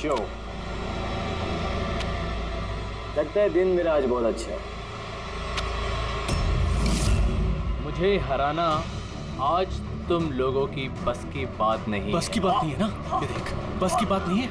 Show. लगता है दिन मेरा आज बहुत अच्छा है। मुझे हराना आज तुम लोगों की बस की बात नहीं। बस की बात नहीं है ना? ये देख, बस की बात नहीं है।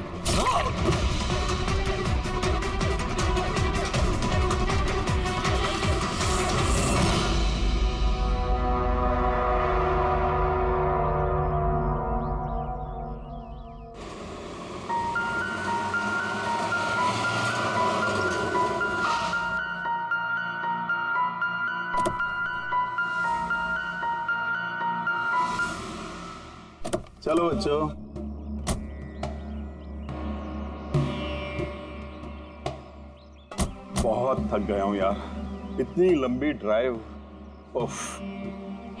चलो बच्चों, बहुत थक गया हूं यार, इतनी लंबी ड्राइव। उफ।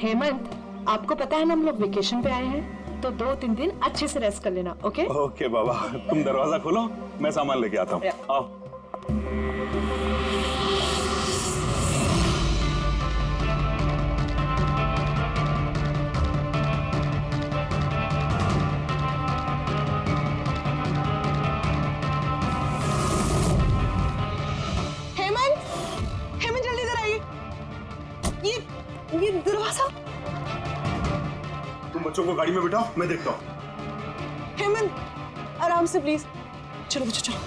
हेमंत, आपको पता है ना हम लोग वेकेशन पे आए हैं, तो 2-3 दिन अच्छे से रेस्ट कर लेना, ओके? ओके बाबा, तुम दरवाजा खोलो, मैं सामान लेके आता हूँ। आओ। ये दरवाजा। तुम बच्चों को गाड़ी में बिठाओ, मैं देखता हूँ। हेमंत, आराम से प्लीज। चलो बच्चों, चलो।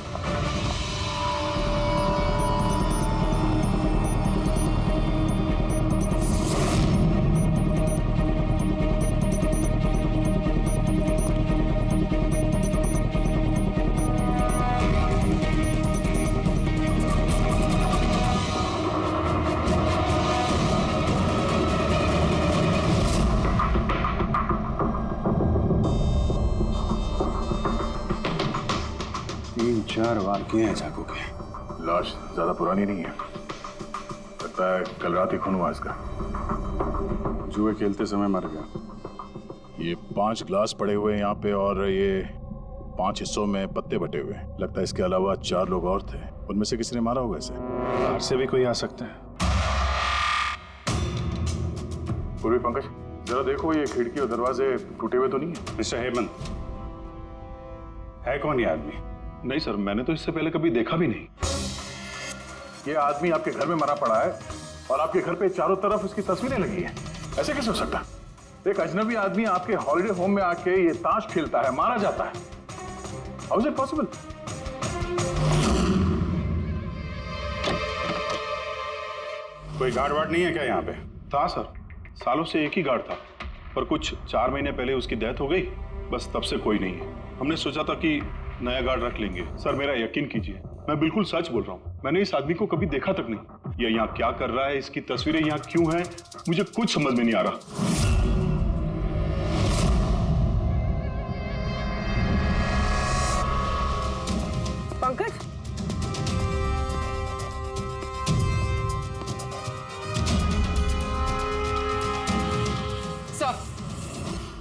चार वार किए हैं चाकू के। लाश ज्यादा पुरानी नहीं है, लगता है कल रात ही खून हुआ इसका। जुए खेलते समय मर गया। ये 5 ग्लास पड़े हुए हैं यहाँ पे और ये 5 हिस्सों में पत्ते बटे हुए हैं। लगता है इसके अलावा 4 लोग और थे, उनमें से किसी ने मारा होगा इसे। बाहर से भी कोई आ सकता है। पूर्वी पंकज, जरा देखो ये खिड़की और दरवाजे टूटे हुए तो नहीं है? मिस्टर हेमंत, है कौन ये आदमी? नहीं सर, मैंने तो इससे पहले कभी देखा भी नहीं। ये आदमी आपके घर में मरा पड़ा है और आपके घर पे चारों तरफ इसकी तस्वीरें लगी है। ऐसे कैसे हो सकता है? एक अजनबी आदमी आपके हॉलिडे होम में आके ये ताश खेलता है, मारा जाता है। How is it possible? कोई गार्ड वार्ड नहीं है क्या यहाँ पे? था सर, सालों से एक ही गार्ड था, पर कुछ 4 महीने पहले उसकी डेथ हो गई, बस तब से कोई नहीं है। हमने सोचा था कि नया गार्ड रख लेंगे। सर मेरा यकीन कीजिए, मैं बिल्कुल सच बोल रहा हूँ। मैंने इस आदमी को कभी देखा तक नहीं। ये यहाँ क्या कर रहा है, इसकी तस्वीरें यहाँ क्यों हैं, मुझे कुछ समझ में नहीं आ रहा। पंकज,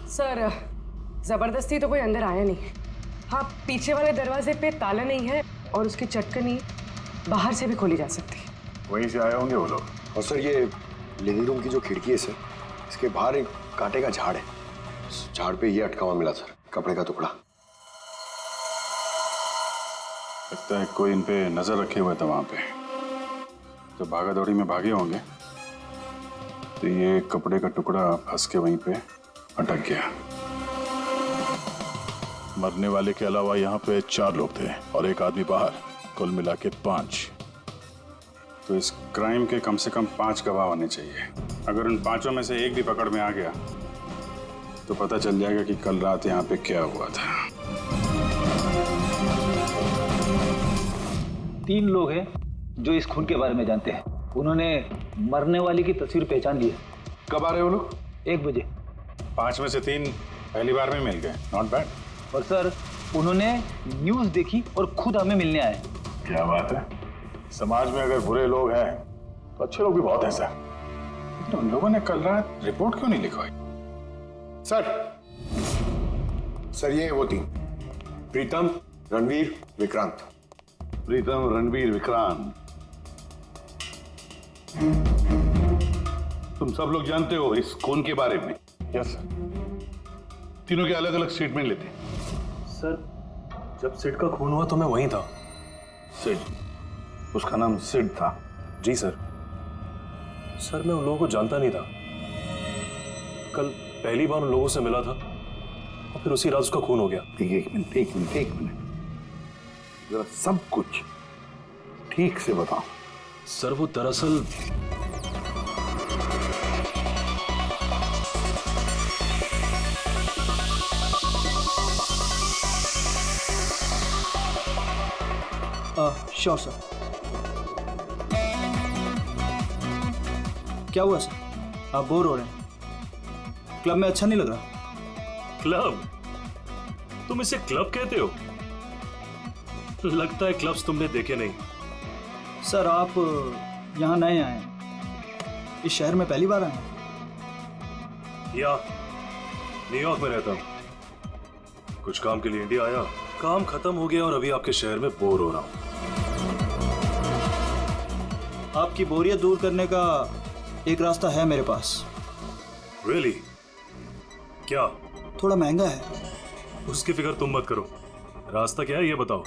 सर, जबरदस्ती तो कोई अंदर आया नहीं। हाँ, पीछे वाले दरवाजे पे ताला नहीं है और उसकी चटकनी बाहर से भी खोली जा सकती है। वहीं से आए होंगे वो लोग। और सर, ये लिविंग रूम की जो खिड़की है सर, इसके बाहर एक कांटे का झाड़ है। झाड़ पे ये अटका हुआ मिला सर, कपड़े का टुकड़ा। लगता है कोई इन पे नजर रखे हुए था वहां पे। जब भागा दौड़ी में भागे होंगे तो ये कपड़े का टुकड़ा फंस के वहीं पे अटक गया। मरने वाले के अलावा यहाँ पे 4 लोग थे और एक आदमी बाहर, कुल मिला के 5। तो इस क्राइम के कम से कम 5 गवाह होने चाहिए। अगर उन 5 में से एक भी पकड़ में आ गया तो पता चल जाएगा कि कल रात यहाँ पे क्या हुआ था। 3 लोग हैं जो इस खून के बारे में जानते हैं। उन्होंने मरने वाले की तस्वीर पहचान ली है। कब आ रहे हो लोग? 1 बजे। 5 में से 3 पहली बार में मिल गए, नॉट बैड। और सर, उन्होंने न्यूज़ देखी और खुद हमें मिलने आए। क्या बात है। समाज में अगर बुरे लोग हैं तो अच्छे लोग भी बहुत हैं सर। लेकिन उन लोगों ने कल रात रिपोर्ट क्यों नहीं लिखवाई? सर ये वो 3, प्रीतम, रणवीर, विक्रांत। प्रीतम, रणवीर, विक्रांत, तुम सब लोग जानते हो इस खून के बारे में? Yes sir. तीनों के अलग अलग स्टेटमेंट लेते हैं। सर, जब सिड का खून हुआ तो मैं वहीं था। सिड, उसका नाम सिड था? जी सर। सर मैं उन लोगों को जानता नहीं था। कल पहली बार उन लोगों से मिला था और फिर उसी रात उसका खून हो गया। एक मिनट, जरा सब कुछ ठीक से बताओ। सर वो दरअसल श्योर सर। क्या हुआ सर? आप बोर हो रहे हैं? क्लब में अच्छा नहीं लग रहा? क्लब? तुम इसे क्लब कहते हो? लगता है क्लब्स तुमने देखे नहीं। सर आप यहाँ नए आए हैं, इस शहर में पहली बार आए हैं? या न्यूयॉर्क में रहता हूँ, कुछ काम के लिए इंडिया आया, काम खत्म हो गया और अभी आपके शहर में बोर हो रहा हूँ। आपकी बोरियत दूर करने का एक रास्ता है मेरे पास। Really? क्या? थोड़ा महंगा है। उसकी फिक्र तुम मत करो, रास्ता क्या है ये बताओ।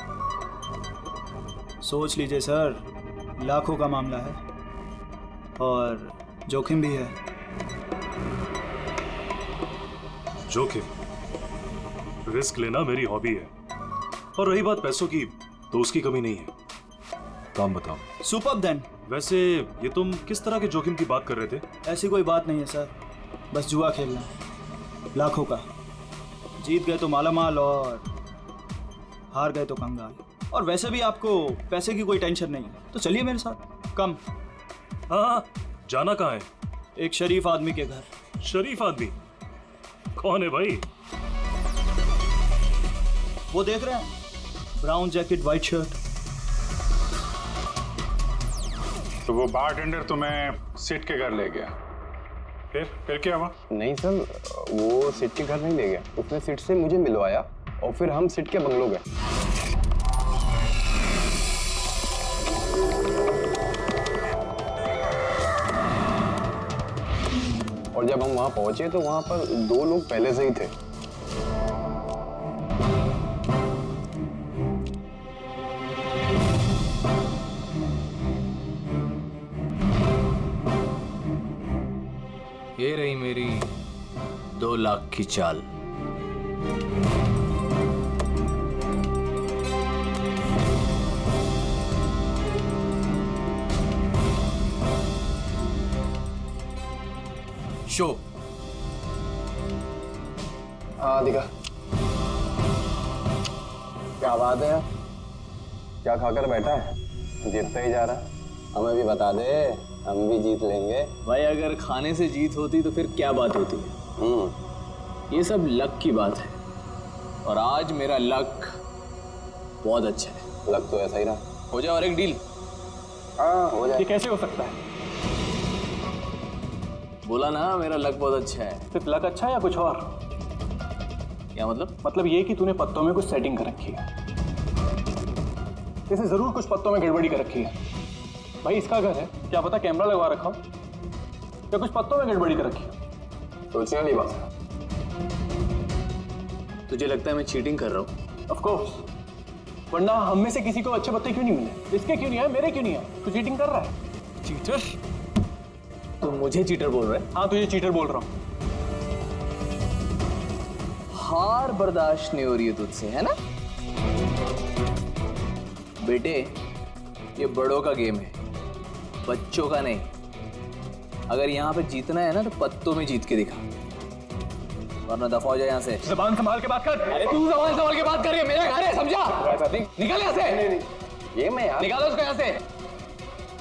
सोच लीजिए सर, लाखों का मामला है और जोखिम भी है। जोखिम? रिस्क लेना मेरी हॉबी है, और रही बात पैसों की तो उसकी कमी नहीं है। काम बताओ। Superb then. वैसे ये तुम किस तरह के जोखिम की बात कर रहे थे? ऐसी कोई बात नहीं है सर, बस जुआ खेलना, लाखों का। जीत गए तो मालामाल और हार गए तो कंगाल। और वैसे भी आपको पैसे की कोई टेंशन नहीं है, तो चलिए मेरे साथ। कम। हाँ, जाना कहाँ है? एक शरीफ आदमी के घर। शरीफ आदमी? कौन है भाई? वो देख रहे हैं, ब्राउन जैकेट वाइट शर्ट। तो वो बारटेंडर तुम्हें सिड के घर ले गया, फिर क्या हुआ? नहीं सर, वो सिड के घर नहीं ले गया, उसने सिड से मुझे मिलवाया और फिर हम सिड के बंगलो गए। और जब हम वहां पहुंचे तो वहां पर 2 लोग पहले से ही थे। ये रही मेरी 2 लाख की चाल। शो। हाँ दिखा। क्या बात है, क्या खाकर बैठा है? जीतता ही जा रहा। हमें भी बता दे, हम भी जीत लेंगे। भाई अगर खाने से जीत होती तो फिर क्या बात होती है? ये सब लक की बात है, और आज मेरा लक बहुत अच्छा है। लग तो ऐसा ही रहा। हो जाए और एक डील। हाँ हो जाए। ये कैसे हो सकता है? बोला ना मेरा लक बहुत अच्छा है। सिर्फ लक अच्छा है या कुछ और? क्या मतलब? मतलब ये कि तूने पत्तों में कुछ सेटिंग कर रखी है। इसे जरूर कुछ पत्तों में गड़बड़ी कर रखी है। भाई इसका घर है, क्या पता कैमरा लगवा रखा हो या कुछ पत्तों में गड़बड़ी कर रखी है। सोचने वाली बात है। तुझे लगता है मैं चीटिंग कर रहा हूँ? ऑफ कोर्स, वरना हम में से किसी को अच्छे पत्ते क्यों नहीं मिले? इसके क्यों नहीं है, मेरे क्यों नहीं है? तू चीटिंग कर रहा है। चीटर? तुम मुझे चीटर बोल रहे? हाँ तुझे चीटर बोल रहा हूँ। हार बर्दाश्त नहीं हो रही है तुझसे, है ना? बेटे ये बड़ों का गेम है, बच्चों का नहीं। अगर यहाँ पे जीतना है ना तो पत्तों में जीत के दिखा, वरना दफा हो जाए यहाँ से। ज़बान संभाल के बात कर। अरे तू ज़बान संभाल के बात कर रही है, मेरा घर है, समझा? निकल यहाँ से। ये मैं यार। निकालो उसको यहाँ से।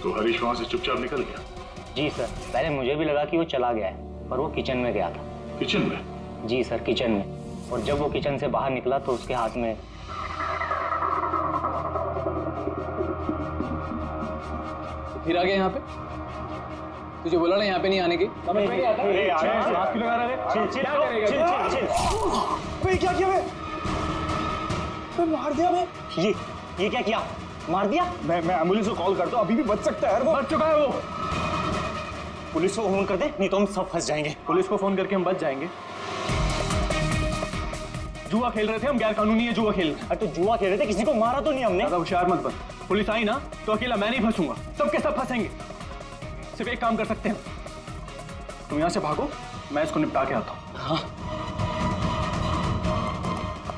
तो हरीश वहां से चुपचाप निकल गया? जी सर, पहले मुझे भी लगा कि वो चला गया है, पर वो किचन में गया था। किचन में? जी सर, किचन में। और जब वो किचन से बाहर निकला तो उसके हाथ में फिर आ गया यहाँ पे। तुझे बोला ना यहाँ पे नहीं आने की। क्या किया मैं मार दिया मैं। ये क्या किया? मार दिया? मैं एम्बुलेंस को कॉल करता हूँ, अभी भी बच सकता है यार। वो मर चुका है। वो पुलिस को फोन कर दे, नहीं तो हम सब फंस जाएंगे। पुलिस को फोन करके हम बच जाएंगे। जुआ खेल रहे थे हम, गैर कानूनी है जुआ खेल रहे। अरे तो जुआ खेल रहे थे, किसी को मारा तो नहीं हमने। ज्यादा होशियार मत बन, पुलिस आई ना तो अकेला मैं नहीं फंसूंगा, सबके सब फंसेंगे। सिर्फ एक काम कर सकते हैं, तुम यहाँ से भागो, मैं इसको निपटा के आता हूँ। हाँ।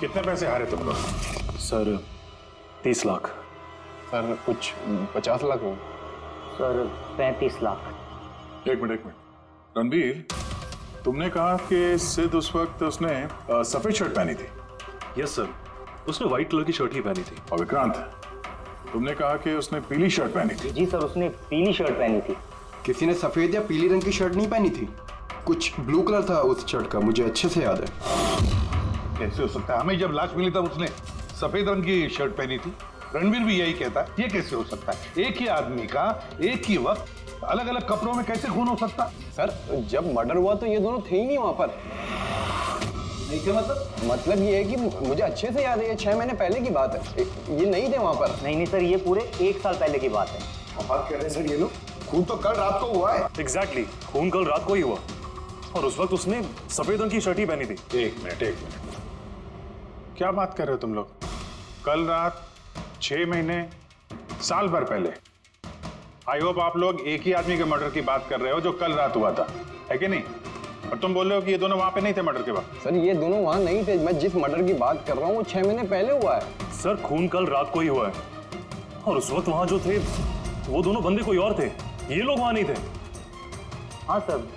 कितने पैसे हारे तुम लोग? सर 30 लाख। सर कुछ 50 लाख हो। सर 35 लाख। एक मिनट रणबीर, तुमने कहा कि सिद्ध उस वक्त उसने सफेद शर्ट पहनी थी। यस सर, उसने व्हाइट कलर की शर्ट ही पहनी थी। और विक्रांत, तुमने कहा कि उसने पीली शर्ट पहनी थी। जी सर, उसने पीली शर्ट पहनी थी। किसी ने सफेद या पीली रंग की शर्ट नहीं पहनी थी, कुछ ब्लू कलर था उस शर्ट का, मुझे अच्छे से याद है। कैसे हो सकता है? हमें जब लाश मिली तब उसने सफेद रंग की शर्ट पहनी थी। रणवीर भी यही कहता है। ये कैसे हो सकता है? एक ही आदमी का एक ही वक्त अलग अलग कपड़ों में कैसे खून हो सकता? सर जब मर्डर हुआ तो ये दोनों थे ही नहीं वहां पर। नहीं थे मतलब ये है कि मुझे अच्छे से याद है, ये 6 महीने पहले की बात है, ये नहीं थे वहां पर। नहीं सर, ये पूरे 1 साल पहले की बात है। बात कर रहे हैं सर ये लोग, खून तो कल रात को हुआ है। एग्जैक्टली, खून कल रात को ही हुआ और उस वक्त उसने सफेद रंग की शर्ट ही पहनी थी। एक मिनट क्या बात कर रहे हो तुम लोग? कल रात 6 महीने साल भर पहले। आई होप आप लोग एक ही आदमी के मर्डर की बात कर रहे हो जो कल रात हुआ था, है कि नहीं? और तुम बोल रहे हो कि ये दोनों वहां पे नहीं थे मर्डर के वक्त। सर ये दोनों वहां नहीं थे, मैं जिस मर्डर की बात कर रहा हूँ वो 6 महीने पहले हुआ है। सर खून कल रात को ही हुआ है और उस वक्त वहां जो थे वो दोनों बंदे कोई और थे, ये लोग वहां नहीं थे। हाँ सर,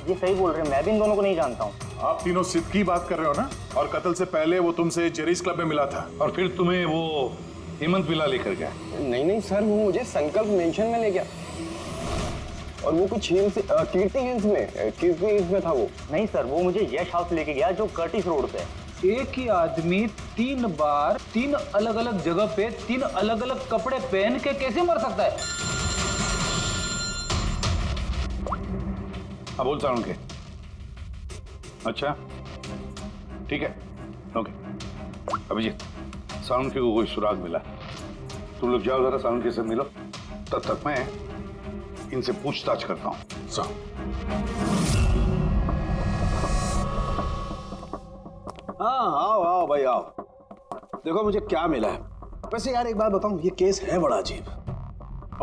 ये सही बोल रहे हैं, मैं भी इन दोनों को नहीं जानता हूँ। आप तीनों सिद्ध की बात कर रहे हो ना? और कत्ल से पहले वो तुमसे जेरीज क्लब में मिला था और फिर तुम्हें वो हेमंत विला लेकर गया। नहीं सर, वो मुझे संकल्प मेंशन में ले गया और वो कुछ कीर्ति हिल्स में था वो। नहीं सर, वो मुझे यश हाउस लेके गया जो कर्टिस रोड पे है। एक ही आदमी 3 बार 3 अलग अलग जगह पे 3 अलग अलग कपड़े पहन के कैसे मर सकता है? हाँ बोल साउंड के। अच्छा ठीक है, ओके। अभिजीत, साउंड के को कोई सुराग मिला, तुम लोग जाओ जरा साउंड के से मिलो, तब तक मैं इनसे पूछताछ करता हूँ। सर हाँ आओ भाई आओ, देखो मुझे क्या मिला है। वैसे यार एक बात बताऊं, ये केस है बड़ा अजीब।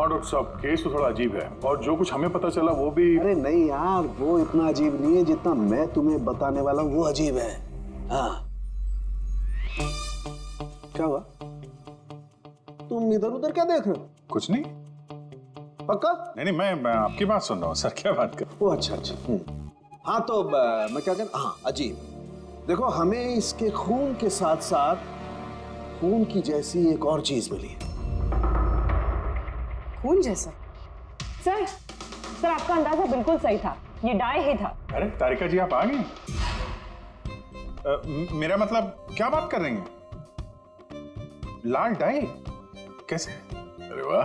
और डॉक्टर साहब केस तो थोड़ा अजीब है और जो कुछ हमें पता चला वो भी। अरे नहीं यार, वो इतना अजीब नहीं है जितना मैं तुम्हें बताने वाला हूँ वो अजीब है। हाँ क्या हुआ? तुम इधर उधर क्या देख रहे हो? कुछ नहीं। पक्का? नहीं मैं आपकी बात सुन रहा हूँ सर। क्या बात कर? ओ अच्छा। हाँ तो मैं क्या कह, हाँ अजीब। देखो हमें इसके खून के साथ साथ खून की जैसी एक और चीज मिली है। खून जैसा? सर आपका अंदाजा बिल्कुल सही था, ये डाई ही था। अरे तारिका जी आप आ गई? मेरा मतलब क्या बात कर रही हैं? लाल डाई कैसे? अरे वाह,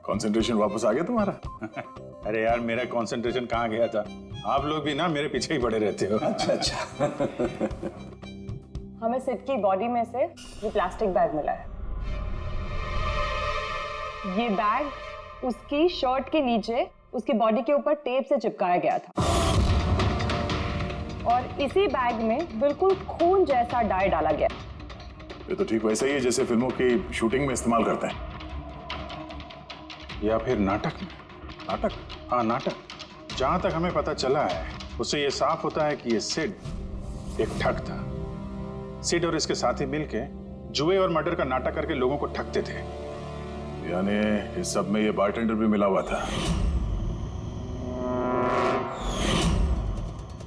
कंसंट्रेशन वापस आ गया तुम्हारा। अरे यार मेरा कंसंट्रेशन कहाँ गया था? आप लोग भी ना मेरे पीछे ही पड़े रहते हो। अच्छा हमें सिड की बॉडी में से ये प्लास्टिक बैग मिला है। ये बैग उसकी शर्ट के नीचे उसकी बॉडी के ऊपर टेप से चिपकाया गया था और इसी बैग में बिल्कुल खून जैसा डाई डाला गया। ये तो ठीक वैसा ही है जैसे फिल्मों की शूटिंग में इस्तेमाल करते हैं। या फिर नाटक में। नाटक? हाँ नाटक। जहां तक हमें पता चला है उससे ये साफ होता है कि ये सिड एक ठग था। सिड और इसके साथी मिलके जुए और मर्डर का नाटक करके लोगों को ठगते थे। यानी इस सब में ये बारटेंडर भी मिला हुआ था।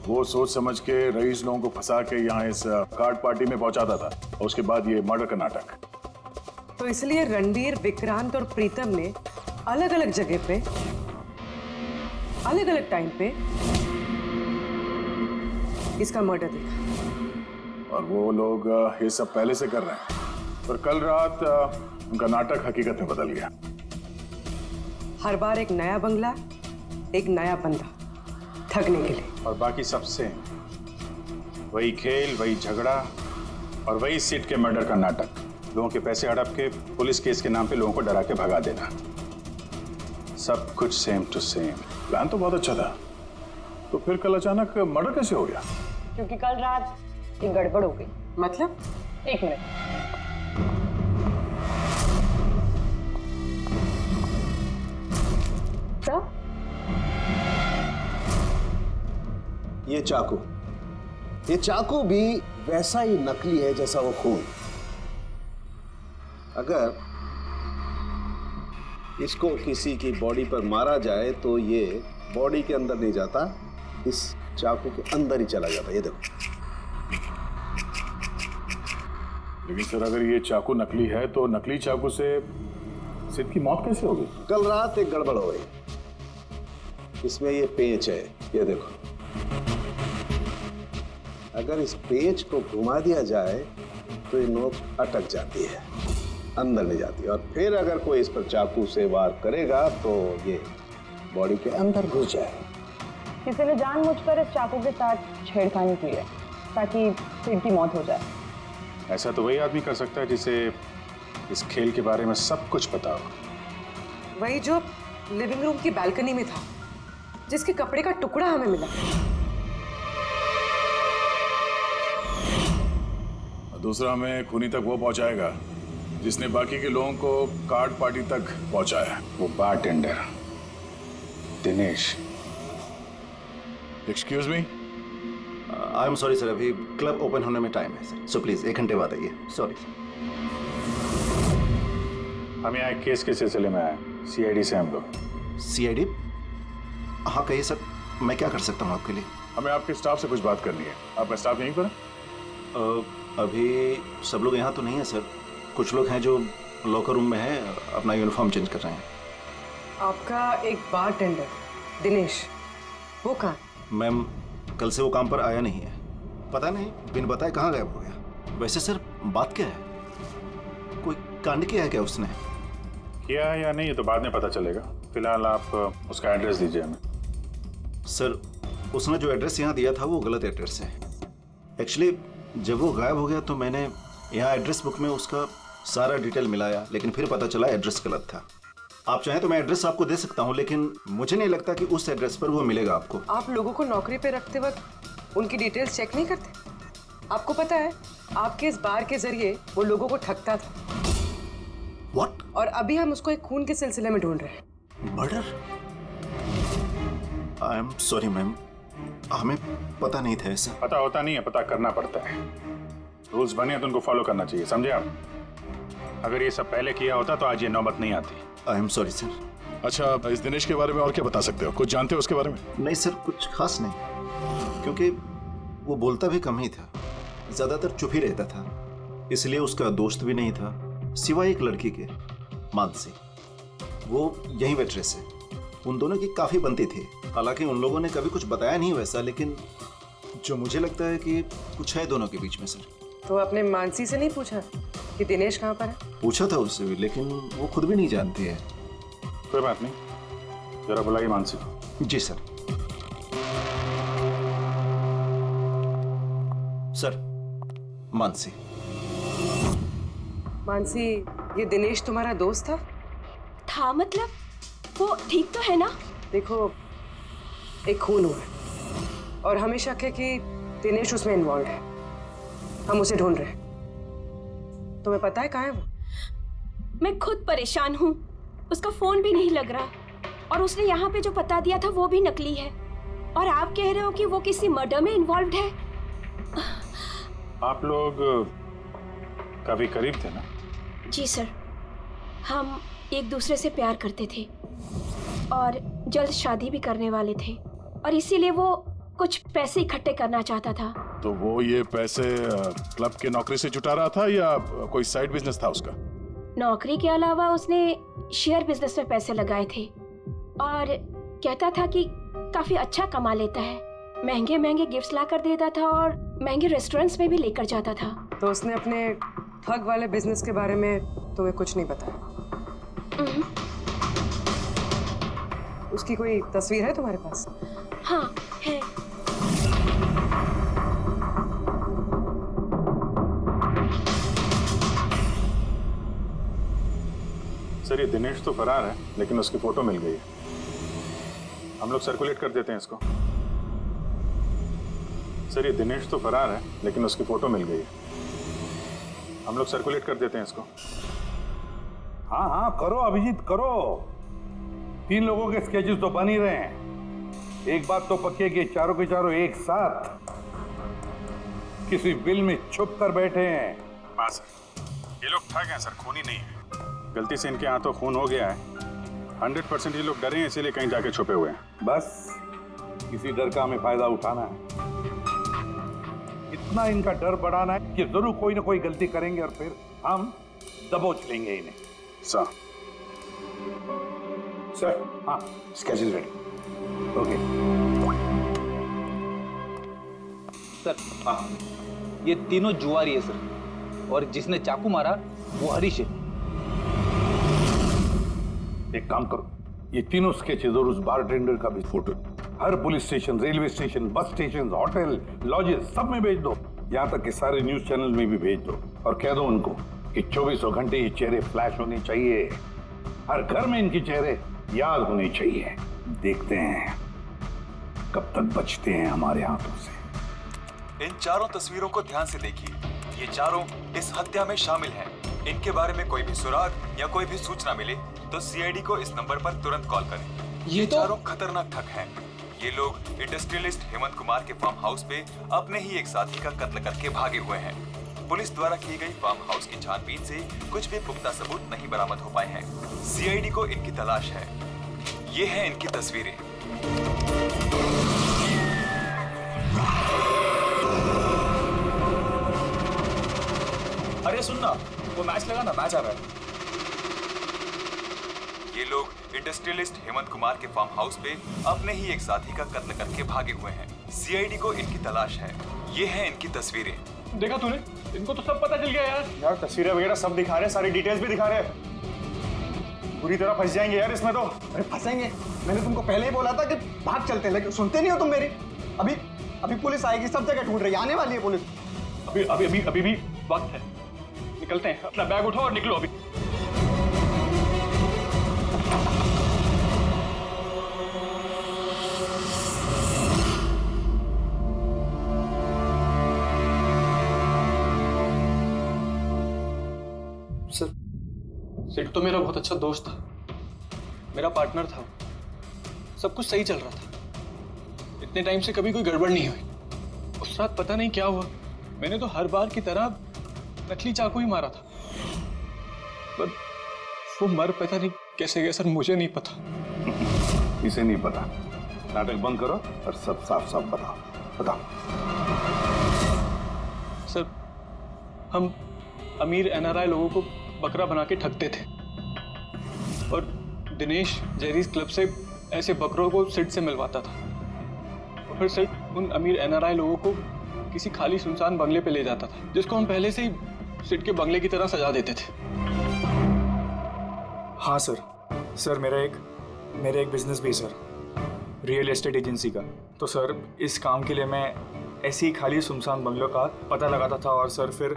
वो सोच समझ के रईस लोगों को फंसा के यहाँ इस कार्ड पार्टी में पहुंचाता था और उसके बाद ये मर्डर का नाटक। तो इसलिए रणबीर, विक्रांत और प्रीतम ने अलग अलग जगह पे अलग अलग टाइम पे इसका मर्डर देखा। और वो लोग ये सब पहले से कर रहे हैं पर कल रात उनका नाटक हकीकत में बदल गया। हर बार एक नया बंगला, एक नया बंदा ठगने के लिए, और बाकी सबसे वही खेल, वही झगड़ा और वही सीट के मर्डर का नाटक। लोगों के पैसे हड़प के पुलिस केस के नाम पे लोगों को डरा के भगा देना। सब कुछ सेम टू सेम। प्लान तो बहुत अच्छा था, तो फिर कल अचानक मर्डर कैसे हो गया? क्योंकि कल रात एक गड़बड़ हो गई। मतलब? एक मिनट। सर, ये चाकू भी वैसा ही नकली है जैसा वो खून। अगर इसको किसी की बॉडी पर मारा जाए तो ये बॉडी के अंदर नहीं जाता, इस चाकू के अंदर ही चला जाता। ये देखो। लेकिन सर अगर ये चाकू नकली है तो नकली चाकू से सिद्ध की मौत कैसे होगी? कल रात एक गड़बड़ हो गई। इसमें ये पेंच है, ये देखो। अगर इस पेंच को घुमा दिया जाए तो ये नोक अटक जाती है, अंदर ले जाती है, और फिर अगर कोई इस पर चाकू से वार करेगा तो ये बॉडी के अंदर घुस जाए। किसी ने जानबूझकर इस चाकू के साथ छेड़खानी की है ताकि सिड की मौत हो जाए। ऐसा तो वही आदमी कर सकता है जिसे इस खेल के बारे में सब कुछ पता हो। वही जो लिविंग रूम की बालकनी में था, जिसके कपड़े का टुकड़ा हमें मिला। दूसरा हमें खूनी तक वो पहुंचाएगा जिसने बाकी के लोगों को कार्ड पार्टी तक पहुंचाया, वो bartender Dinesh. Excuse me, I am sorry sir, अभी क्लब ओपन होने में टाइम है सर, सो प्लीज 1 घंटे बाद आइए। Sorry sir. हम यहाँ एक केस के सिलसिले में आए, सीआईडी से हम लोग। सीआईडी? हाँ कहिए सर, मैं क्या कर सकता हूँ आपके लिए? हमें आपके स्टाफ से कुछ बात करनी है। आपका स्टाफ यहीं पर है? अभी सब लोग यहाँ तो नहीं है सर, कुछ लोग हैं जो लॉकर रूम में हैं, अपना यूनिफॉर्म चेंज कर रहे हैं। आपका एक बारटेंडर दिनेश, वो कहाँ? मैम कल से वो काम पर आया नहीं है, पता नहीं बिन बताए कहाँ गायब हो गया। वैसे सर बात क्या है, कोई कांड किया है क्या उसने? किया है या नहीं ये तो बाद में पता चलेगा, फिलहाल आप उसका एड्रेस दीजिए हमें। सर उसने जो एड्रेस यहाँ दिया था वो गलत एड्रेस है। एक्चुअली जब वो गायब हो गया तो मैंने यहाँ एड्रेस बुक में उसका सारा डिटेल मिलाया, लेकिन फिर पता चला एड्रेस गलत था। आप चाहें तो मैं एड्रेस आपको दे सकता हूँ, लेकिन मुझे नहीं लगता कि उस एड्रेस पर वो मिलेगा आपको। आप लोगों को नौकरी पे रखते वक्त उनकी डिटेल्स चेक नहीं करते? आपको पता है आपके इस बार के जरिए वो लोगों को ठगता था। What? और अभी हम उसको एक खून के सिलसिले में ढूंढ रहे हैं। Murder? I am sorry ma'am, हमें पता नहीं था ऐसा। पता होता नहीं है, पता करना पड़ता है। रूल्स बने हैं तो उनको फॉलो करना चाहिए, समझे आप? अगर ये सब पहले किया होता तो आज ये नौबत नहीं आती। I am sorry sir. अच्छा, इस दिनेश के बारे में और क्या बता सकते हो? कुछ जानते हो उसके बारे में? नहीं सर, कुछ खास नहीं, क्योंकि वो बोलता भी कम ही था, ज्यादातर चुप ही रहता था, इसलिए उसका दोस्त भी नहीं था सिवाय एक लड़की के, मानसी। वो यही वेट्रेस है, उन दोनों की काफी बनती थी। हालांकि उन लोगों ने कभी कुछ बताया नहीं वैसा, लेकिन जो मुझे लगता है कि कुछ है दोनों के बीच में सर। तो आपने मानसी से नहीं पूछा कि दिनेश कहाँ पर है? पूछा था उससे भी, लेकिन वो खुद भी नहीं जानती है। कोई बात नहीं, जरा बुलाइए मानसी को। जी सर। सर, मानसी। मानसी, ये दिनेश तुम्हारा दोस्त था? था मतलब? वो ठीक तो है ना? देखो, एक खून हुआ है और हमें शक है कि दिनेश उसमें इन्वॉल्व है। हम उसे ढूंढ रहे हैं। तुम्हें पता है कहाँ है वो? मैं खुद परेशान हूँ, उसका फोन भी नहीं लग रहा, और उसने यहाँ पे जो पता दिया था वो भी नकली है, और आप कह रहे हो कि वो किसी मर्डर में इन्वॉल्व है। आप लोग काफी करीब थे ना? जी सर, हम एक दूसरे से प्यार करते थे और जल्द शादी भी करने वाले थे, और इसीलिए वो कुछ पैसे इकट्ठे करना चाहता था। तो वो ये पैसे क्लब के नौकरी से जुटा रहा था या कोई साइड बिजनेस था उसका? नौकरी के अलावा उसने शेयर बिजनेस में पैसे लगाए थे, और कहता था कि काफी अच्छा कमा लेता है, महंगे महंगे गिफ्ट्स ला कर देता था और महंगे रेस्टोरेंट्स में भी लेकर जाता था। तो उसने अपने ठग वाले बिजनेस के बारे में तुम्हें कुछ नहीं बताया? उसकी कोई तस्वीर है तुम्हारे पास? हाँ है। सर, ये दिनेश तो फरार है, लेकिन उसकी फोटो मिल गई है। हम लोग सर्कुलेट कर देते हैं इसको। सर ये दिनेश तो फरार है, लेकिन उसकी फोटो मिल गई है। हम लोग सर्कुलेट कर देते हैं इसको। हाँ हाँ करो अभिजीत करो। 3 लोगों के स्केचेस तो बन ही रहे हैं। एक बात तो पक्की है कि चारों के चारों एक साथ किसी बिल में छुप कर बैठे हैं। हाँ सर, ये लोग ठग हैं सर, खूनी नहीं है। गलती से इनके हाथों खून हो गया है। 100% ये लोग डरे हैं, इसीलिए कहीं जाके छुपे हुए हैं। बस किसी डर का हमें फायदा उठाना है। इतना इनका डर बढ़ाना है कि जरूर कोई ना कोई गलती करेंगे और फिर हम दबोच लेंगे इन्हें। सर हाँ स्केचेस रेडी। ओके सर हाँ, ये तीनों जुआरी है सर, और जिसने चाकू मारा वो हरीश है। एक काम करो, ये तीनों स्केचेस और उस बारटेंडर का भी फोटो हर police station, railway station, bus station, hotel, lodges सब में भेज दो। यहाँ तक कि सारे न्यूज चैनल में भी भेज दो और कह दो उनको कि 24 घंटे ये चेहरे फ्लैश होने चाहिए। हर घर में इनके चेहरे याद होने चाहिए। देखते हैं कब तक बचते हैं हमारे हाथों से। इन चारों तस्वीरों को ध्यान से देखिए। ये चारों इस हत्या में शामिल हैं। इनके बारे में कोई भी सुराग या कोई भी सूचना मिले तो सीआईडी को इस नंबर पर तुरंत कॉल करें। ये चारों खतरनाक ठग हैं। ये लोग इंडस्ट्रियलिस्ट हेमंत कुमार के फार्म हाउस पे अपने ही एक साथी का कत्ल करके भागे हुए हैं। पुलिस द्वारा की गई फार्म हाउस की छानबीन से कुछ भी पुख्ता सबूत नहीं बरामद हो पाए हैं। सीआईडी को इनकी तलाश है। ये हैं इनकी तस्वीरें। अरे सुनना, वो मैच लगा ना, मैच आ रहा है। ये लोग इंडस्ट्रियलिस्ट हेमंत कुमार के फार्म हाउस पे अपने ही एक साथी का कत्ल करके भागे हुए हैं। सीआईडी को इनकी तलाश है। ये हैं इनकी तस्वीरें। देखा तूने, इनको तो सब पता चल गया यार। यार तस्वीरें वगैरह सब दिखा रहे हैं, सारी डिटेल्स भी दिखा रहे हैं। पूरी तरह फंस जाएंगे यार इसमें तो। अरे फंसेंगे, मैंने तुमको पहले ही बोला था कि भाग चलते हैं, लेकिन सुनते नहीं हो तुम मेरी। अभी पुलिस आएगी, सब जगह ढूंढ रही है, आने वाली है पुलिस। अभी भी वक्त है, निकलते हैं। अपना बैग उठाओ और निकलो अभी। सर, सेठ तो मेरा बहुत अच्छा दोस्त था, मेरा पार्टनर था। सब कुछ सही चल रहा था। इतने टाइम से कभी कोई गड़बड़ नहीं हुई। उस रात पता नहीं क्या हुआ, मैंने तो हर बार की तरह नकली चाकू ही मारा था, पर वो मर पता नहीं कैसे गया सर, मुझे नहीं पता। इसे नहीं पता। नाटक बंद करो और सब साफ साफ बताओ। सर, हम अमीर एनआरआई लोगों को बकरा बना के ठगते थे, और दिनेश जेरीज क्लब से ऐसे बकरों को सिट से मिलवाता था, और फिर सिट उन अमीर एनआरआई लोगों को किसी खाली सुनसान बंगले पे ले जाता था, जिसको हम पहले से ही सिट के बंगले की तरह सजा देते थे। हाँ सर मेरा एक बिजनेस भी है सर, रियल एस्टेट एजेंसी का। तो सर इस काम के लिए मैं ऐसे ही खाली सुनसान बंगलों का पता लगाता था और सर फिर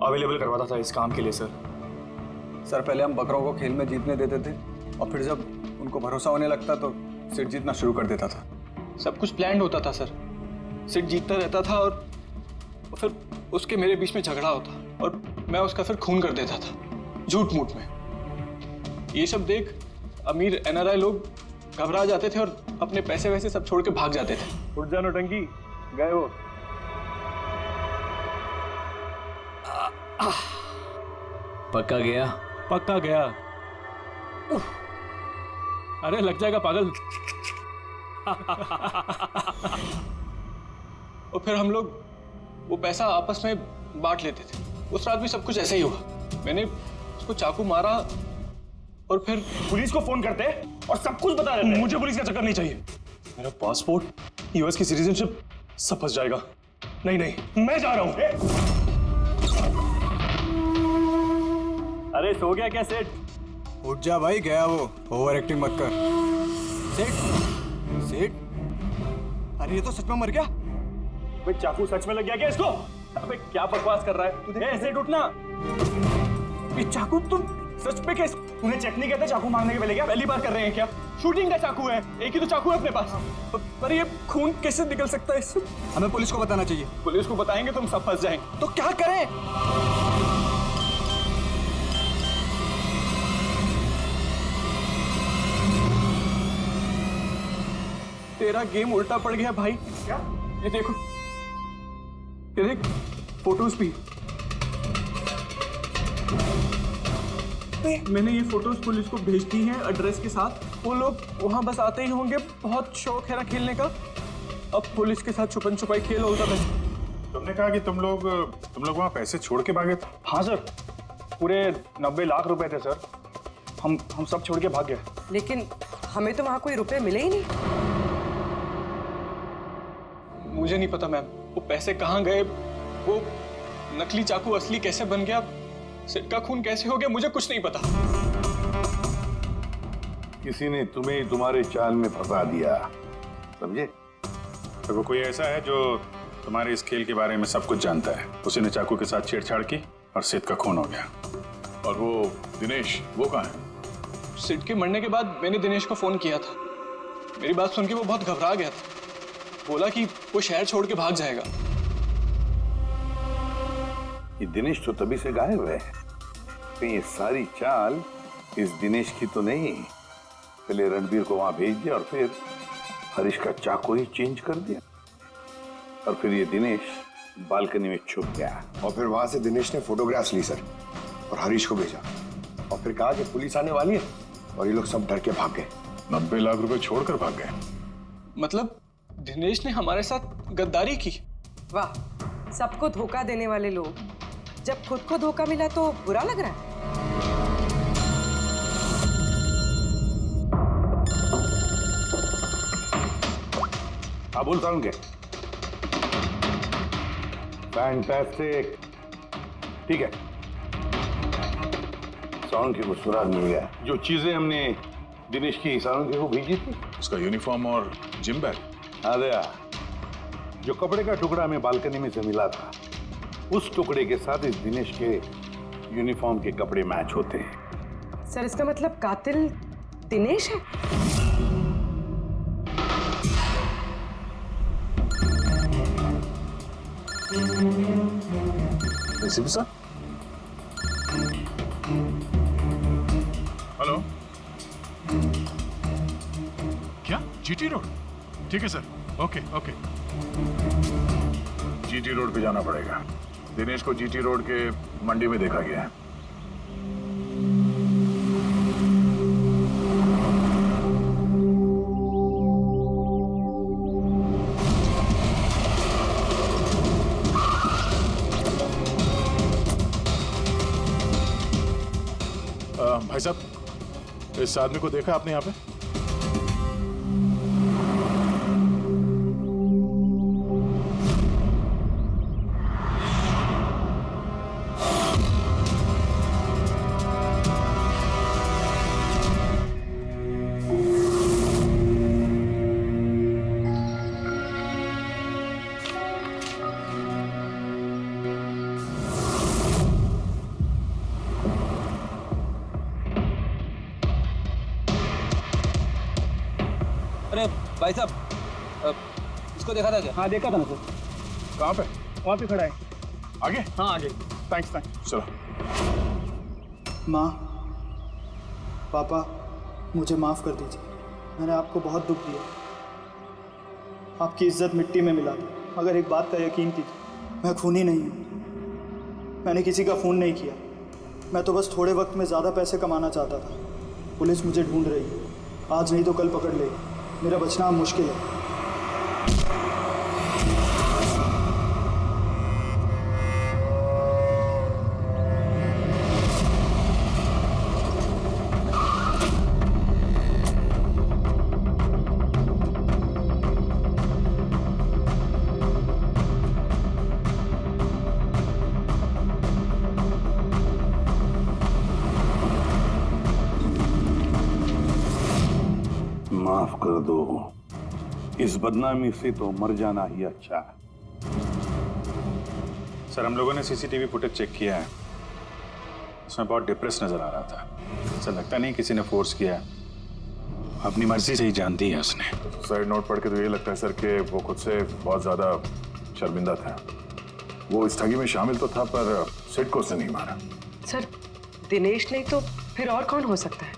अवेलेबल करवाता था इस काम के लिए। सर पहले हम बकरों को खेल में जीतने देते थे, और फिर जब उनको भरोसा होने लगता तो सिट जीतना शुरू कर देता था। सब कुछ प्लान्ड होता था सर। सिट जीतता रहता था और फिर उसके मेरे बीच में झगड़ा होता, और मैं उसका फिर खून कर देता था झूठ मूठ में। ये सब देख अमीर एनआरआई लोग घबरा जाते थे और अपने पैसे वैसे सब छोड़ के भाग जाते थे। उठ जानो टंकी, गए वो। पक्का गया? पक्का गया। अरे लग जाएगा पागल। और फिर हम लोग वो पैसा आपस में बांट लेते थे। उस रात भी सब कुछ ऐसे ही हुआ। मैंने उसको चाकू मारा और फिर पुलिस को फोन करते और सब कुछ बता देते। मुझे पुलिस का चक्कर नहीं चाहिए। मेरा पासपोर्ट, यूएस की सिटीजनशिप सब फंस जाएगा। नहीं, मैं जा रहा हूं। अरे सो गया क्या सेठ? उठ जा भाई, गया वो। ओवर एक्टिंग मत कर। सेठ, अरे ये तो सच में मर गया। भाई चाकू सच में लग गया क्या इसको? अबे क्या बकवास कर रहा है? ए सेठ उठना। ये चाकू तुम सच पे केस। उन्हें चेक नहीं कहते चाकू मारने के पहले? क्या पहली बार कर रहे हैं क्या? शूटिंग का चाकू है, एक ही तो चाकू है अपने पास। पर ये खून कैसे निकल सकता है इससे? हमें पुलिस को बताना चाहिए। पुलिस को बताएंगे तो हम सब फंस जाएंगे। तो क्या करें? तेरा गेम उल्टा पड़ गया भाई। क्या? ये देखो, ये देख, फोटोज भी। मैंने ये फोटोज पुलिस को भेज दी हैं एड्रेस के साथ। वो लोग वहां बस आते ही होंगे, बहुत शौक है ना खेलने का। अब पुलिस के साथ छुपन छुपाई खेल होता है। तुमने कहा कि तुम लोग वहां पैसे छोड़ के भागे थे? हाँ सर, पूरे 90 लाख रुपए थे सर। हम सब छोड़ के भाग गए। लेकिन हमें तो वहां कोई रुपए मिले ही नहीं। मुझे नहीं पता मैम, वो पैसे कहाँ गए, वो नकली चाकू असली कैसे बन गया, सिर का खून कैसे हो गया, मुझे कुछ नहीं पता। किसी ने तुम्हें तुम्हारे चाल में फंसा दिया, समझे? तो वो कोई ऐसा है जो तुम्हारे इस खेल के बारे में सब कुछ जानता है। उसी ने चाकू के साथ छेड़छाड़ की और सिड का खून हो गया। और वो दिनेश, वो कहाँ है? सिड के मरने के बाद मैंने दिनेश को फोन किया था। मेरी बात सुन के वो बहुत घबरा गया था। बोला कि वो शहर छोड़ के भाग जाएगा। ये दिनेश तो तभी से गायब है। कहीं ये सारी चाल इस दिनेश की तो नहीं? पहले रणबीर को वहां भेज दिया और फिर हरीश का चाकू ही चेंज कर दिया, और फिर ये दिनेश बालकनी में छुप गया। और फिर वहां से दिनेश ने फोटोग्राफ्स ली सर, और हरीश को भेजा, और फिर कहा कि पुलिस आने वाली है, और ये लोग सब डर के भाग गए। 90 लाख रुपए छोड़कर भाग गए? मतलब दिनेश ने हमारे साथ गद्दारी की? वाह, सबको धोखा देने वाले लोग। जब खुद को धोखा मिला तो बुरा लग रहा है। हाँ बोल सारुण के। फैंटास्टिक, ठीक है। सारुण के को सुराग मिल गया। जो चीजें हमने दिनेश की सारुण के को भेजी थी, उसका यूनिफॉर्म और जिम बैग। हाँ दया, जो कपड़े का टुकड़ा हमें बालकनी में से मिला था, उस टुकड़े के साथ इस दिनेश के यूनिफॉर्म के कपड़े मैच होते हैं। सर, इसका मतलब कातिल दिनेश है? एसीपी साहब, हेलो। क्या जीटी रोड? ठीक है sir, okay okay. GT road पे जाना पड़ेगा। दिनेश को जीटी रोड के मंडी में देखा गया है। भाई साहब, इस आदमी को देखा आपने यहाँ पे? अरे भाई साहब, इसको देखा था क्या? हाँ देखा था ना सर। कहाँ पे? वहाँ पे खड़ा है। आगे? हाँ आगे। Thanks thanks. चलो। माँ, पापा, मुझे माफ़ कर दीजिए। मैंने आपको बहुत दुख दिया। आपकी इज्जत मिट्टी में मिला दी। मगर एक बात का यकीन कीजिए, मैं खूनी नहीं हूँ। मैंने किसी का खून नहीं किया। मैं तो बस थोड़े वक्त में ज़्यादा पैसे कमाना चाहता था। पुलिस मुझे ढूंढ रही है, आज नहीं तो कल पकड़ लेगी। मेरा बचना मुश्किल है। माफ कर दो, इस बदनामी से तो मर जाना ही अच्छा है। सर, हम लोगों ने सीसीटीवी फुटेज चेक किया है। उसमें बहुत डिप्रेस नजर आ रहा था। ऐसा लगता नहीं किसी ने फोर्स किया, अपनी मर्जी से ही जान दी है उसने। सुसाइड नोट पढ़ के तो ये लगता है सर कि वो खुद से बहुत ज्यादा शर्मिंदा था। वो इस ठगी में शामिल तो था पर सिड को उसने नहीं मारा। सर दिनेश नहीं तो फिर और कौन हो सकता है?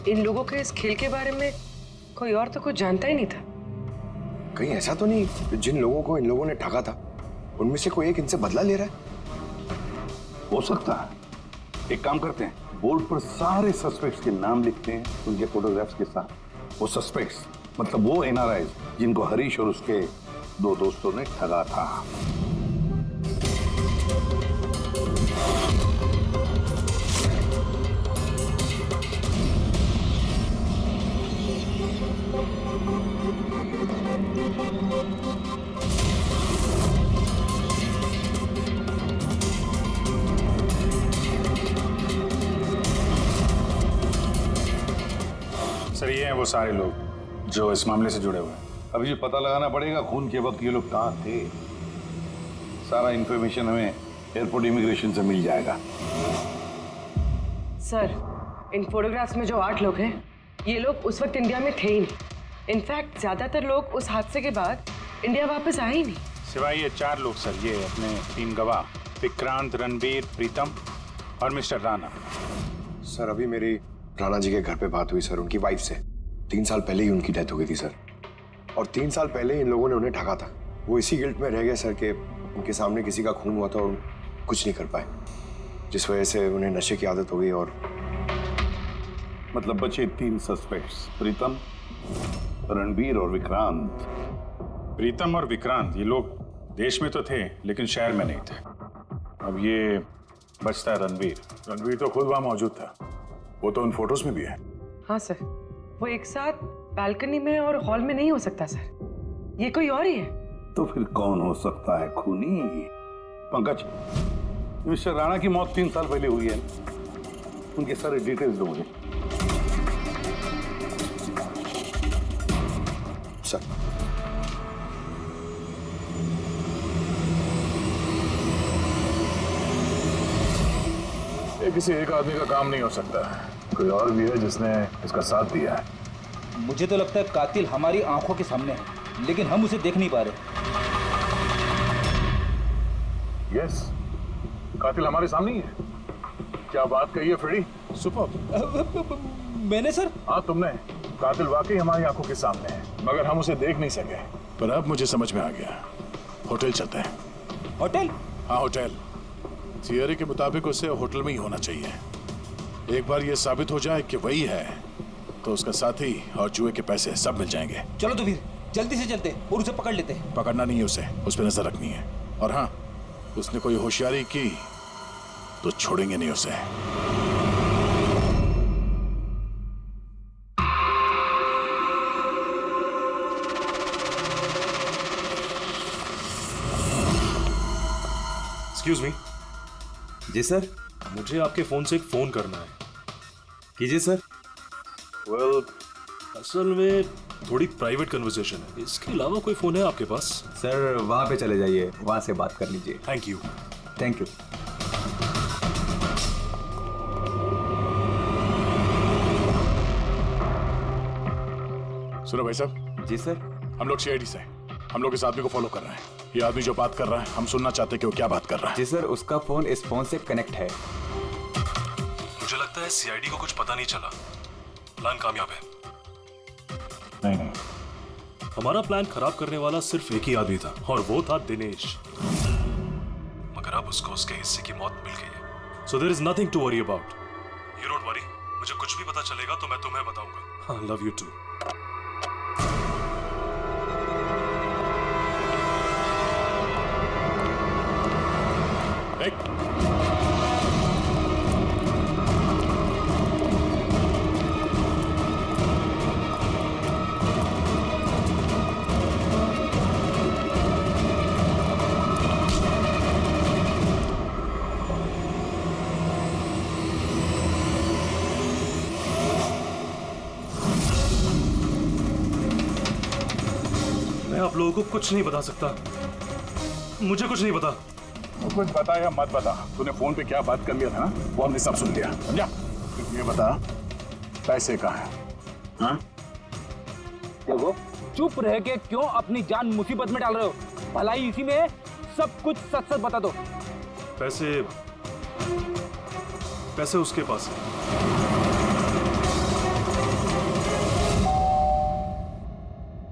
इन लोगों के इस खेल के बारे में कोई और तो कुछ जानता ही नहीं था। कहीं ऐसा तो नहीं जिन लोगों को इन लोगों ने ठगा था उनमें से कोई एक इनसे बदला ले रहा है? हो सकता है। एक काम करते हैं, बोर्ड पर सारे सस्पेक्ट्स के नाम लिखते हैं उनके फोटोग्राफ्स के साथ। वो सस्पेक्ट्स मतलब वो एनआरआईज जिनको हरीश और उसके 2 दोस्तों ने ठगा था। सर ये हैं वो सारे लोग जो इस मामले से जुड़े हुए हैं। अभी ये पता लगाना पड़ेगा खून के वक्त ये लोग कहाँ थे। सारा इंफॉर्मेशन हमें एयरपोर्ट इमिग्रेशन से मिल जाएगा। सर इन फोटोग्राफ्स में जो 8 लोग हैं ये लोग उस वक्त इंडिया में थे ही नहीं। इनफैक्ट ज्यादातर लोग उस हादसे के बाद इंडिया वापस आए ही नहीं। सिवाय ये 4 लोग सर, ये अपने 3 गवाह विक्रांत, रणबीर, प्रीतम और मिस्टर राणा। सर अभी मेरी राणा जी के घर पे बात हुई सर उनकी वाइफ से। 3 साल पहले ही उनकी डेथ हो गई थी सर, और 3 साल पहले इन लोगों ने उन्हें ठगा था। वो इसी गिल्ट में रह गए सर कि उनके सामने किसी का खून हुआ था और कुछ नहीं कर पाए, जिस वजह से उन्हें नशे की आदत हो गई। और मतलब बचे 3 सस्पेक्ट्स, प्रीतम, रणबीर और विक्रांत। प्रीतम और विक्रांत ये लोग देश में तो थे लेकिन शहर में नहीं थे। अब ये बचता है रणबीर। रणबीर तो खुद वहां मौजूद था, वो तो उन फोटोज में भी है। हाँ सर, वो एक साथ बालकनी में और हॉल में नहीं हो सकता सर, ये कोई और ही है। तो फिर कौन हो सकता है खूनी? पंकज, मिस्टर राणा की मौत 3 साल पहले हुई है, उनके सारे डिटेल्स दो मुझे। सर ये किसी एक आदमी का काम नहीं हो सकता, कोई और भी है जिसने इसका साथ दिया है। मुझे तो लगता है कातिल हमारी आंखों के सामने है, लेकिन हम उसे देख नहीं पा रहे। यस, कातिल हमारे सामने ही है। क्या बात कही है फ्रेडी? सुपर। मैंने सर? हाँ तुमने। कातिल वाकई हमारी आंखों के सामने है, मगर हम उसे देख नहीं सके। पर अब मुझे समझ में आ गया, होटल चलते हैं। होटल? हाँ होटल। थियरी के मुताबिक उसे होटल में ही होना चाहिए। एक बार ये साबित हो जाए कि वही है तो उसका साथी और जुए के पैसे सब मिल जाएंगे। चलो तो फिर जल्दी से चलते और उसे पकड़ लेते। पकड़ना नहीं है उसे, उस पर नजर रखनी है। और हाँ, उसने कोई होशियारी की तो छोड़ेंगे नहीं उसे। Excuse me. जी सर। मुझे आपके फोन से एक फोन करना है। कीजिए सर। वेल, असल में थोड़ी प्राइवेट कन्वर्सेशन है, इसके अलावा कोई फोन है आपके पास? सर वहां पे चले जाइए, वहां से बात कर लीजिए। Thank you. Thank you. सुनो भाई साहब। जी सर। हम लोग सीआईडी से, हम लोग इस आदमी को फॉलो कर रहे हैं। ये आदमी जो बात कर रहा है हम सुनना चाहते हैं कि वो क्या बात कर रहा है। जी सर, उसका फोन इस फोन से कनेक्ट है। मुझे लगता है सीआईडी को कुछ पता नहीं चला, प्लान कामयाब है। नहीं, हमारा प्लान खराब करने वाला सिर्फ एक ही आदमी था और वो था दिनेश, मगर अब उसको उसके हिस्से की मौत मिल गई है। So there is nothing to worry about. You don't worry, मुझे कुछ भी पता चलेगा तो मैं तुम्हें बताऊंगा। I love you too. मैं आप लोगों को कुछ नहीं बता सकता, मुझे कुछ नहीं पता। तो कुछ बता या मत बता, तूने फोन पे क्या बात कर लिया था ना, वो हमने सब सुन लिया, समझा? ये बता, पैसे कहाँ हैं? हाँ? देखो, चुप रह के क्यों अपनी जान मुसीबत में डाल रहे हो? भलाई इसी में है, सब कुछ सच सच बता दो। पैसे उसके पास है।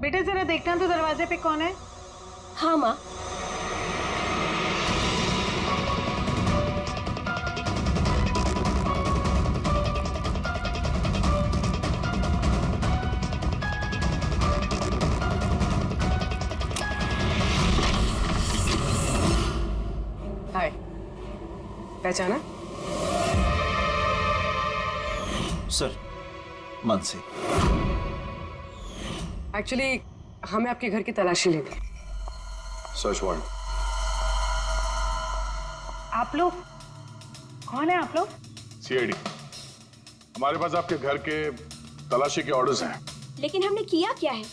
बेटे जरा देखना तो दरवाजे पे कौन है? हाँ माँ। हाय, पहचाना? सर, मानसी। एक्चुअली हमें आपके घर की तलाशी लेनी। Search warrant. आप लोग कौन है? आप लोग सीआईडी। हमारे पास आपके घर के तलाशी के ऑर्डर्स हैं। लेकिन हमने किया क्या है?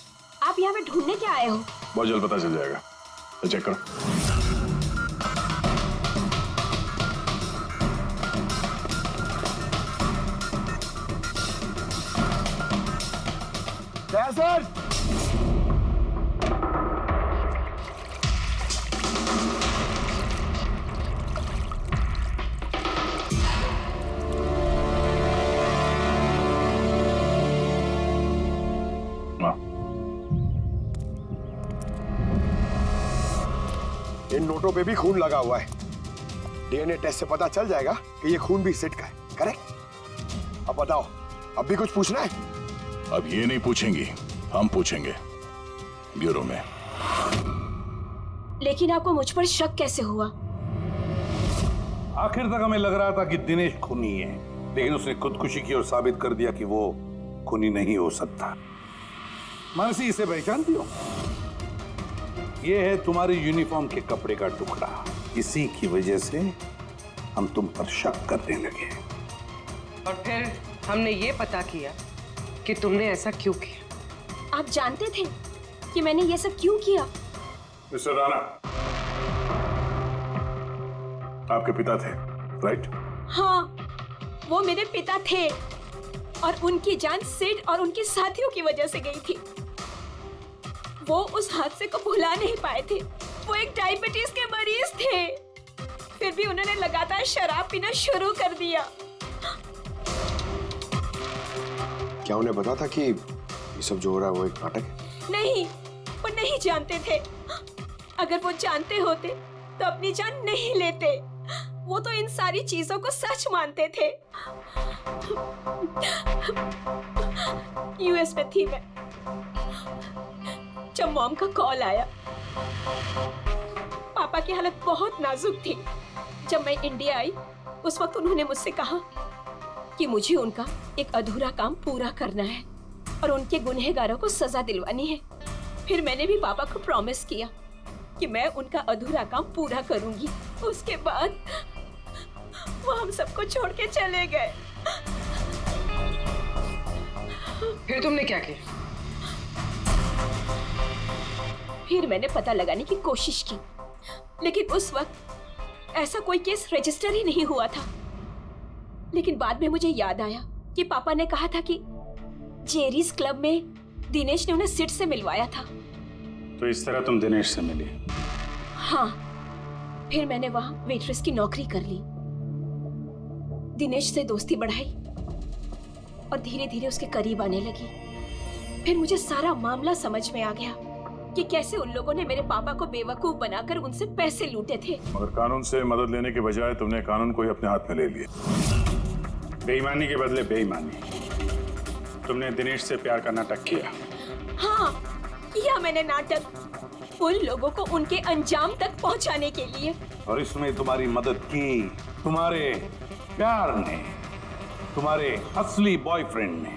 आप यहाँ पे ढूंढने क्या आए हो? बहुत जल्द पता चल जाएगा, तो चेक करो। सर, इन नोटों पे भी खून लगा हुआ है। डीएनए टेस्ट से पता चल जाएगा कि ये खून भी सिड का है, करेक्ट? अब बताओ, अब भी कुछ पूछना है? अब ये नहीं पूछेंगी, हम पूछेंगे ब्यूरो में। लेकिन आपको मुझ पर शक कैसे हुआ? आखिर तक हमें लग रहा था कि दिनेश खूनी है, लेकिन उसने खुदकुशी की और साबित कर दिया कि वो खूनी नहीं हो सकता। मानसी, इसे पहचानती हो? ये है तुम्हारी यूनिफॉर्म के कपड़े का टुकड़ा। इसी की वजह से हम तुम पर शक करने लगे और फिर हमने ये पता किया कि तुमने ऐसा क्यों किया। आप जानते थे कि मैंने ये सब क्यों किया? मिस्टर राणा, आपके पिता थे, राइट? हाँ, वो मेरे पिता थे और उनकी जान सिड और उनके साथियों की वजह से गई थी। वो उस हादसे को भुला नहीं पाए थे। वो एक डायबिटीज के मरीज थे, फिर भी उन्होंने लगातार शराब पीना शुरू कर दिया। क्या उन्हें पता था कि ये सब जो हो रहा है वो एक नाटक है? नहीं, वो नहीं जानते थे। अगर वो जानते होते तो अपनी जान नहीं लेते। वो तो इन सारी चीजों को सच मानते थे। यूएस में थी मैं जब मॉम का कॉल आया। पापा की हालत बहुत नाजुक थी। जब मैं इंडिया आई उस वक्त उन्होंने मुझसे कहा कि मुझे उनका एक अधूरा काम पूरा करना है और उनके गुनहगारों को सजा दिलवानी है। फिर मैंने भी पापा को प्रॉमिस किया कि मैं उनका अधूरा काम पूरा करूंगी। उसके बाद वो हम सबको छोड़ के चले गए। फिर तुमने क्या किया? फिर मैंने पता लगाने की कोशिश की, लेकिन उस वक्त ऐसा कोई केस रजिस्टर ही नहीं हुआ था। लेकिन बाद में मुझे याद आया कि पापा ने कहा था कि जेरीज क्लब में दिनेश ने उन्हें सिड से मिलवाया था। तो इस तरह तुम दिनेश से मिली? हाँ, फिर मैंने वहां वेट्रेस की नौकरी कर ली। दिनेश से दोस्ती बढ़ाई और धीरे धीरे उसके करीब आने लगी। फिर मुझे सारा मामला समझ में आ गया कि कैसे उन लोगों ने मेरे पापा को बेवकूफ बनाकर उनसे पैसे लूटे थे। मगर कानून से मदद लेने के बजाय तुमने कानून को ही अपने हाथ में ले लिया। बेईमानी के बदले बेईमानी। तुमने दिनेश से प्यार का नाटक किया। हाँ, किया मैंने नाटक उन लोगों को उनके अंजाम तक पहुंचाने के लिए। और इसमें तुम्हारी मदद की तुम्हारे प्यार ने, तुम्हारे असली बॉयफ्रेंड ने।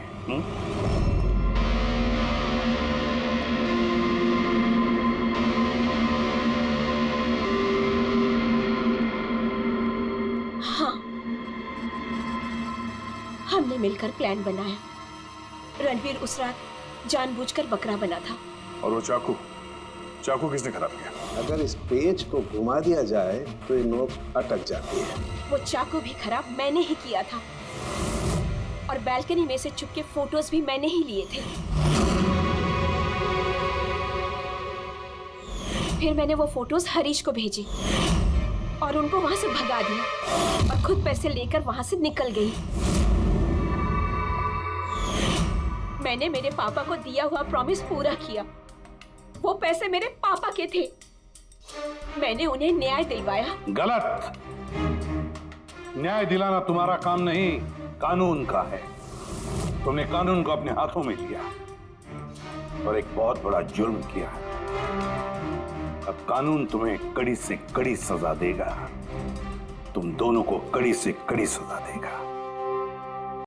हाँ, हमने मिलकर प्लान बनाया। रणवीर उस रात जानबूझकर बकरा बना था। और वो चाकू, चाकू किसने खराब किया? अगर इस पेज को घुमा दिया जाए तो ये नोक अटक जाती है। वो चाकू भी खराब मैंने ही किया था और बालकनी में से चुपके फोटोज भी मैंने ही लिए थे। फिर मैंने वो फोटोज हरीश को भेजी और उनको वहां से भगा दिया और खुद पैसे लेकर वहां से निकल गई। मैंने मेरे पापा को दिया हुआ प्रॉमिस पूरा किया। वो पैसे मेरे पापा के थे। मैंने उन्हें न्याय दिलवाया। गलत। न्याय दिलाना तुम्हारा काम नहीं, कानून का है। तुमने कानून को अपने हाथों में लिया और एक बहुत बड़ा जुर्म किया। अब कानून तुम्हें कड़ी से कड़ी सजा देगा। तुम दोनों को कड़ी से कड़ी सजा देगा।